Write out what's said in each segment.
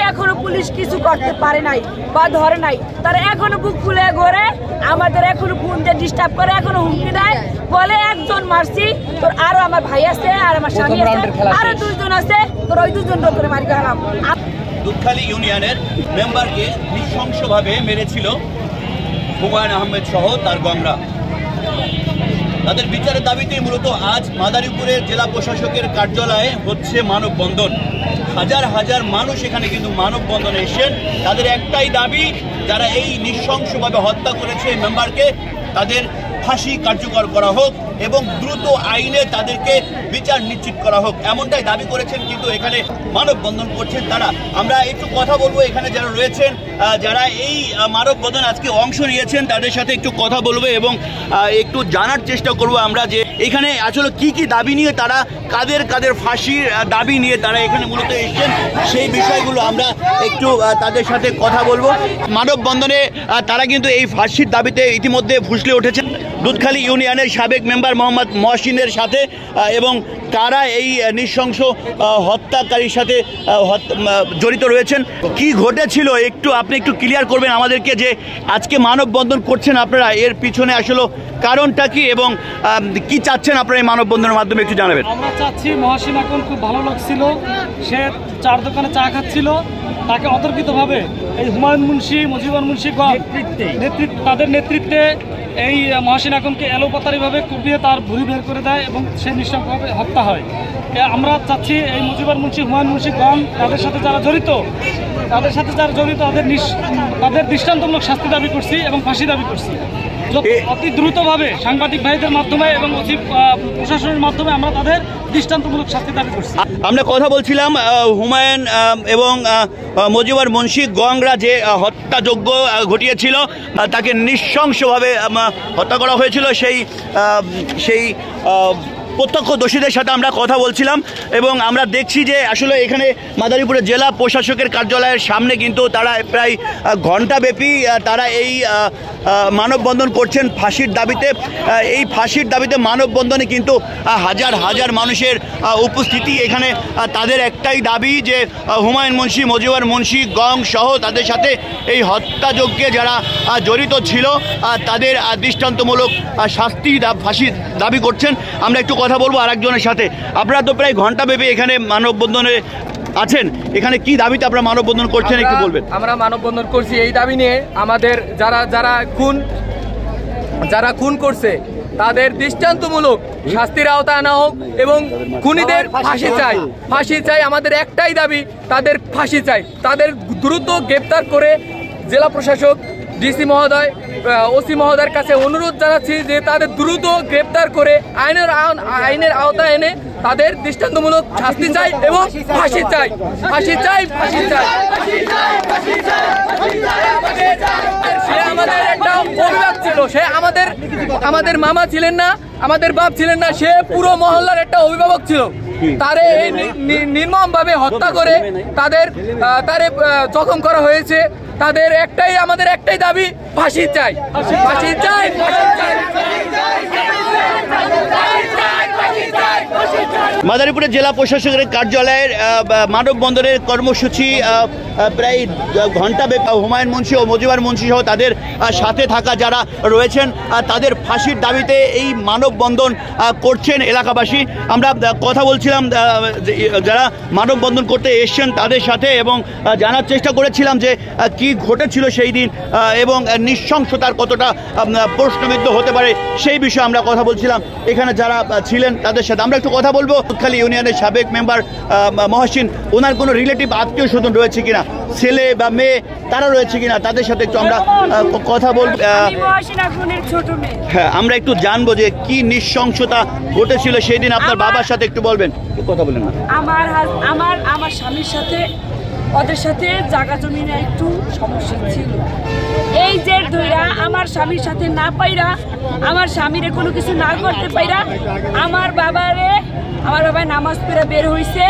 এখনো পুলিশ কিছু করতে পারে নাই বা ধরে নাই। তারা এখনো বুক ফুলে ঘরে আমাদের এখনো ফোন দিয়ে ডিস্টার্ব করে, এখনো হুমকি দেয়, বলে একজন মারছি তোর, আরো আমার ভাই আছে আর আমার স্বামী আছে, আরো 2 জন আছে, তোর ওই 2 জন করে মারি গেলাম। দুধখালী ইউনিয়নের মেম্বারকে নৃশংসভাবে মেরেছিল হুমায়ুন আহমেদ সহ তার গংরা। তাদের বিচারের দাবিতে মূলত আজ মাদারীপুরের জেলা প্রশাসকের কার্যালয়ে হচ্ছে মানববন্ধন। হাজার হাজার মানুষ এখানে কিন্তু মানববন্ধনে এসেছেন। তাদের একটাই দাবি, যারা এই নৃশংসভাবে হত্যা করেছে এই মেম্বারকে, তাদের ফাঁসি কার্যকর করা হোক এবং দ্রুত আইনে তাদেরকে বিচার নিশ্চিত করা হোক, এমনটাই দাবি করেছেন। কিন্তু এখানে মানববন্ধন করছেন তারা। আমরা একটু কথা বলবো এখানে যারা রয়েছেন, যারা এই মানববন্ধন আজকে অংশ নিয়েছেন, তাদের সাথে একটু কথা বলবো এবং একটু জানার চেষ্টা করব আমরা যে এখানে আসলে কি কি দাবি নিয়ে তারা, কাদের কাদের ফাঁসির দাবি নিয়ে তারা এখানে মূলত এসেছেন, সেই বিষয়গুলো আমরা একটু তাদের সাথে কথা বলবো। মানববন্ধনে তারা কিন্তু এই ফাঁসির দাবিতে ইতিমধ্যে ফুসলে উঠেছেন দুধখালী ইউনিয়নের সাবেক মেম্বার মোহাম্মদ মহসিনের সাথে, এবং তারা এই নৃশংস হত্যাকারীর সাথে জড়িত রয়েছেন। কি ঘটেছিল আপনি একটু ক্লিয়ার করবেন আমাদেরকে, যে আজকে মানববন্ধন করছেন আপনারা, এর পিছনে আসলে কারণটা কি এবং কি চাচ্ছেন আপনারা এই মানববন্ধনের মাধ্যমে একটু জানাবেন। আমরা চাচ্ছি, মহসিন এখন খুব ভালো লাগছিল, সে চার দোকানে চা খাচ্ছিল, তাকে অতর্কিতভাবে এই হুমায়ুন মুন্সি, মুজিবুর মুন্সি তাদের নেতৃত্বে এই মহসিন আকমকে এলোপাতারিভাবে কুপিয়ে তার ভুঁড়ি বের করে দেয় এবং সে নৃশংসভাবে হত্যা হয়। আমরা চাচ্ছি এই মুজিবুর মুন্সি, হুমায়ুন মুন্সি গণ, তাদের সাথে যারা জড়িত তাদের দৃষ্টান্তমূলক শাস্তি দাবি করছি এবং ফাঁসি দাবি করছি। অতি দ্রুতভাবে সাংবাদিক ভাইদের মাধ্যমে এবং প্রশাসনের মাধ্যমে আমরা তাদের দৃষ্টান্তমূলক শাস্তি দাবি করছি। আমরা কথা বলছিলাম হুমায়ুন এবং মুজিবুর মুন্সি গংরা যে হত্যাযজ্ঞ ঘটিয়েছিল, তাকে নৃশংসভাবে হত্যা করা হয়েছিল, সেই প্রত্যক্ষদর্শীদের সাথে আমরা কথা বলছিলাম এবং আমরা দেখছি যে আসলে এখানে মাদারীপুরের জেলা প্রশাসকের কার্যালয়ের সামনে কিন্তু তারা প্রায় ঘণ্টাব্যাপী তারা এই মানববন্ধন করছেন ফাঁসির দাবিতে। এই ফাঁসির দাবিতে মানববন্ধনে কিন্তু হাজার হাজার মানুষের উপস্থিতি। এখানে তাদের একটাই দাবি যে হুমায়ুন মুন্সি, মুজিবুর মুন্সি গং সহ তাদের সাথে এই হত্যাযজ্ঞে যারা জড়িত ছিল তাদের দৃষ্টান্তমূলক শাস্তি, ফাঁসি দাবি করছেন। আমরা একটু কথা বলবো আরেকজনের সাথে। আপনারা তো প্রায় ঘণ্টাব্যাপী এখানে মানববন্ধনে আছেন, এখানে কি দাবিতে আপনারা মানববন্ধন করছেন একটু বলবেন। আমরা মানববন্ধন করছি এই দাবি নিয়ে, আমাদের যারা খুন করছে তাদের দৃষ্টান্তমূলক শাস্তির আওতায় আনা হোক এবং খুনিদের ফাঁসি চাই। আমাদের একটাই দাবি, তাদের ফাঁসি চাই। তাদের দ্রুত গ্রেপ্তার করে জেলা প্রশাসক, ডিসি মহোদয়, ওসি মহোদয়ের কাছে অনুরোধ জানাচ্ছি যে তাদের দ্রুত গ্রেপ্তার করে আইনের আওতায় এনে তাদের দৃষ্টান্তমূলক শাস্তি চাই এবং ফাঁসি চাই। সে আমাদের একটা অভিভাবক ছিল, সে আমাদের মামা ছিলেন না, আমাদের বাপ ছিলেন না, সে পুরো মহল্লার একটা অভিভাবক ছিল। তারে এই নির্মমভাবে হত্যা করে তারে জখম করা হয়েছে। আমাদের একটাই দাবি, ফাঁসি চাই। মাদারীপুরের জেলা প্রশাসকের কার্যালয়ের মানববন্ধনের কর্মসূচি প্রায় ঘণ্টাব্যাপী। হুমায়ুন মুন্সি ও মুজিবুর মুন্সি সহ তাদের সাথে থাকা যারা রয়েছেন তাদের ফাঁসির দাবিতে এই মানববন্ধন করছেন এলাকাবাসী। আমরা কথা বলছিলাম যারা মানববন্ধন করতে এসছেন তাদের সাথে এবং জানার চেষ্টা করেছিলাম যে কি ঘটেছিল সেই দিন এবং নৃশংসতার কতটা প্রশ্নবিদ্ধ হতে পারে সেই বিষয়ে আমরা কথা বলছিলাম এখানে যারা ছিলেন তাদের সাথে। আমরা একটু কথা বলবো দুধখালী ইউনিয়নের সাবেক মেম্বার মহসিন, ওনার কোনো রিলেটিভ আত্মীয় স্বজন রয়েছে কিনা, ছেলে বা মেয়ে তারা রয়েছে কিনা, তাদের সাথে একটু আমরা কথা বলবো। হ্যাঁ, আমরা একটু জানবো যে কি নৃশংসতা ঘটেছিল সেই দিন আপনার বাবার সাথে একটু বলবেন, কথা বলেন না। আমার স্বামীর সাথে, ওদের সাথে জায়গা জমি নিয়ে একটু সমস্যা ছিল। এই যে ধইরা আমার স্বামীর সাথে না পাইরা, আমার স্বামীরে কোনো কিছু না করতে পাইরা, আমার বাবাই নামাজ পড়ে বের হয়েছে,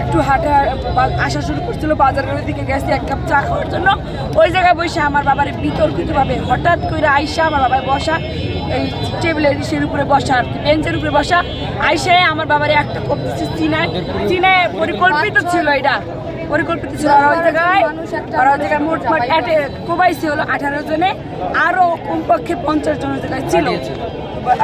একটু আসা শুরু করছিল, বাজারের দিকে গেছে এক কাপ চা খাওয়ার জন্য। ওই জায়গায় বসে আমার বাবার বিতর্কিতভাবে হঠাৎ করে আইসা, আমার বাবায় বসা এই টেবিলের ইসের উপরে বসা, বেঞ্চের উপরে বসা, আইসে আমার বাবারে একটা কোপ দিচ্ছে, চিনায় পরিকল্পিত ছিল এটা। পরিকল্পিত ছিল। আর ওই জায়গায় মোটমাট কোবাইছে হলো 18 জনে, আরো কমপক্ষে 50 জনের জায়গায় ছিল।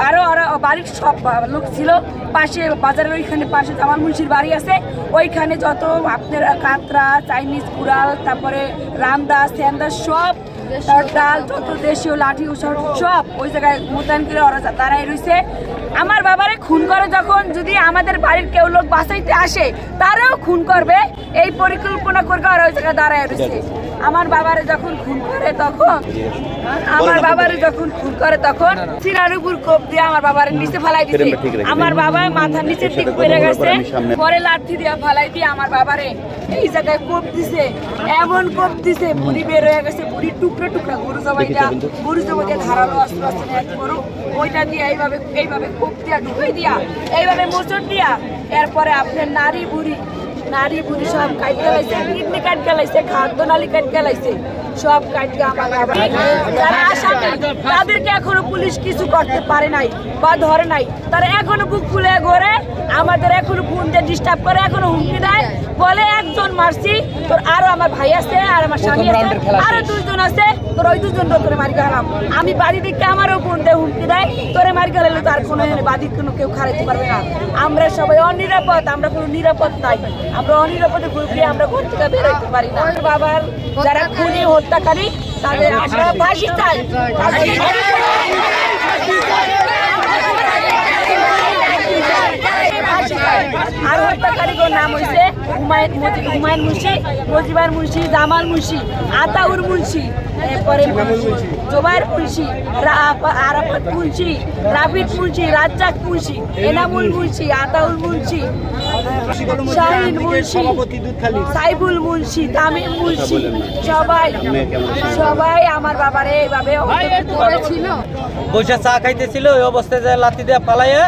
আরো বাড়ির সব লোক ছিল। পাশে বাজারের ওইখানে পাশে জামাল মুন্সির বাড়ি আছে, ওইখানে যত আপনার কাতরা, চাইনিজ কুড়াল, তারপরে রামদাস, স্যান্দাস সব ডাল, যত দেশীয় লাঠি সব ওই জায়গায় মোতায়েন করে ওরা দাঁড়ায় রয়েছে। আমার বাবারে খুন করে যখন, যদি আমাদের বাড়ির কেউ লোক বাঁচাইতে আসে তারাও খুন করবে এই পরিকল্পনা করে ওরা ওই জায়গায় দাঁড়ায় রয়েছে। আমার বাবারে যখন খুন করে তখন সিনার উপর কোপ দিয়ে আমার বাবার নিচে ফালাই দিছে। আমার বাবা মাথার নিচের দিক পড়ে গেছে, পরে লাঠি দিয়ে ফালাই দিয়ে আমার বাবারে এই জায়গায় কোপ দিছে, এমন কোপ দিছে বুড়ি বের হয়ে গেছে, বুড়ির টুকরা টুকরা গরু জবাইটা ধারালো অস্ত্র আছে না, গরু ওইটা দিয়ে এইভাবে কোপ দিয়া ঢুকাই দিয়া এইভাবে মোচড় দিয়া, এরপরে আপনার নারী বুড়ি সব কাট গেলাইছে, কিডনি কাট গেলাইছে, খাদ্য নালী কাট গেলাইছে, সব কাট গিয়ে আমার বাবা যারা আসামি তাদেরকে এখনো পুলিশ কিছু করতে পারে নাই বা ধরে নাই। তারা এখনো বুক ফুলে ঘরে আমাদের এখনো ফোন দিয়ে ডিস্টার্ব করে, এখনো হুমকি দেয়, বলে একজন মারছি তোর, আরো আমার ভাই আছে আর আমার স্বামী আছে, আরো 2 জন আছে তোর, ওই 2 জন তোরে মারি গেলাম। আমি বাড়ি দিকে আমারও ফোন দিয়ে হুমকি দেয়, তোরে মারি গেলে তার কোনো বাড়ির কোনো কেউ খারাইতে পারবে না। আমরা সবাই অনিরাপদ, আমরা কোনো নিরাপদ নাই, আমরা অনিরাপদে ঘুরে আমরা ঘর থেকে বেরোতে পারি না। বাবার যারা খুনি হত্যাকারী তাদের আমরা ফাঁসি চাই। আর হত্যাকারীর নাম হয়েছে হুমায়ুন মুন্সি, মজিবার মুন্সি, জামাল মুন্সি, আতাউর মুন্সি, এরপরে জোবাইর মুন্সি, আরাফাত মুন্সি, রাফিদ মুন্সি, রাজ্জাক মুন্সি, এনামুল মুন্সি, আতাউল মুন্সি, শাহিন মুন্সি, সাইফুল মুন্সি, তামিম মুন্সি, সবাই আমার বাবারে এইভাবে করেছিল। বসে চা খাইতেছিল, ওই অবস্থায় যে লাথি দিয়ে পালাইয়া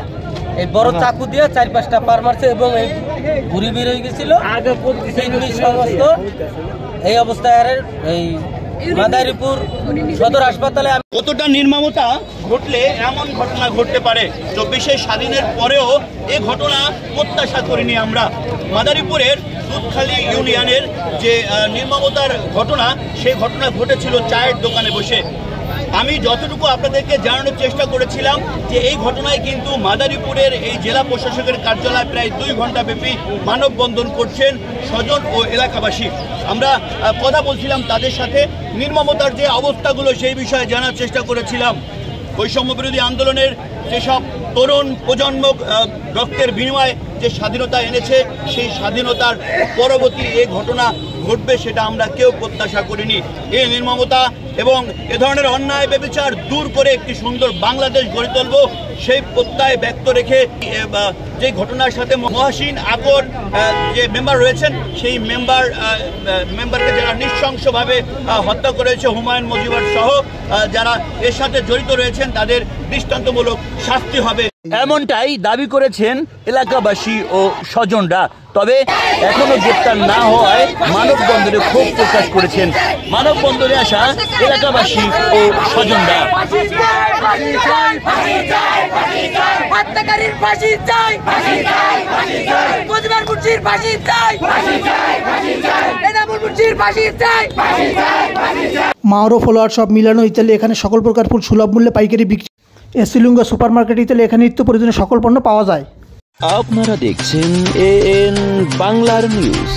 এই বড় চাকু দিয়ে 4-5টা পার মারছে এবং এই ঘুরি বের হয়ে গেছিল সমস্ত। এই অবস্থায় এই মাদারীপুর সদর হাসপাতালে কতটা নির্মমতা ঘটলে এমন ঘটনা ঘটতে পারে। 24শে স্বাধীনের পরেও এই ঘটনা প্রত্যাশা করিনি আমরা। মাদারীপুরের দুধখালি ইউনিয়নের যে নির্মমতার ঘটনা, সেই ঘটনা ঘটেছিল চায়ের দোকানে বসে। আমি যতটুকু আপনাদেরকে জানানোর চেষ্টা করেছিলাম যে এই ঘটনায় কিন্তু মাদারীপুরের এই জেলা প্রশাসকের কার্যালয় প্রায় 2 ঘন্টা ব্যাপী মানববন্ধন করছেন স্বজন ও এলাকাবাসী। আমরা কথা বলছিলাম তাদের সাথে, নির্মমতার যে অবস্থাগুলো সেই বিষয়ে জানার চেষ্টা করেছিলাম। বৈষম্য বিরোধী আন্দোলনের যেসব তরুণ প্রজন্ম রক্তের বিনিময়ে যে স্বাধীনতা এনেছে, সেই স্বাধীনতার পরবর্তী এই ঘটনা ঘটবে সেটা আমরা কেউ প্রত্যাশা করিনি। এই নির্মমতা এবং এ ধরনের অন্যায় ব্যভিচার দূর করে একটি সুন্দর বাংলাদেশ গড়ে তুলব, সেই প্রত্যয় ব্যক্ত রেখে যে ঘটনার সাথে মহাসিন আকর যে মেম্বার রয়েছেন, সেই মেম্বারকে যারা নৃশংসভাবে হত্যা করেছে হুমায়ুন মজিবর সহ যারা এর সাথে জড়িত রয়েছেন, তাদের দৃষ্টান্তমূলক শাস্তি হবে, এমনটাই দাবি করেছেন এলাকাবাসী ও স্বজনরা। তবে এখনো গ্রেপ্তার না হওয়ায় মানববন্ধনে ক্ষোভ প্রকাশ করেছেন মানববন্ধনে আসা এলাকাবাসী ও স্বজনরা। মাওরো ফলোয়ার সব মিলানো ইত্যাদি এখানে সকল প্রকার ফুল সুলভ মূল্যে পাইকারি বিক্রি। এসিলুঙ্গা সুপার মার্কেট ইত্যাদি এখানে নিত্য প্রয়োজনীয় সকল পণ্য পাওয়া যায়। আপনারা দেখছেন AN বাংলার নিউজ।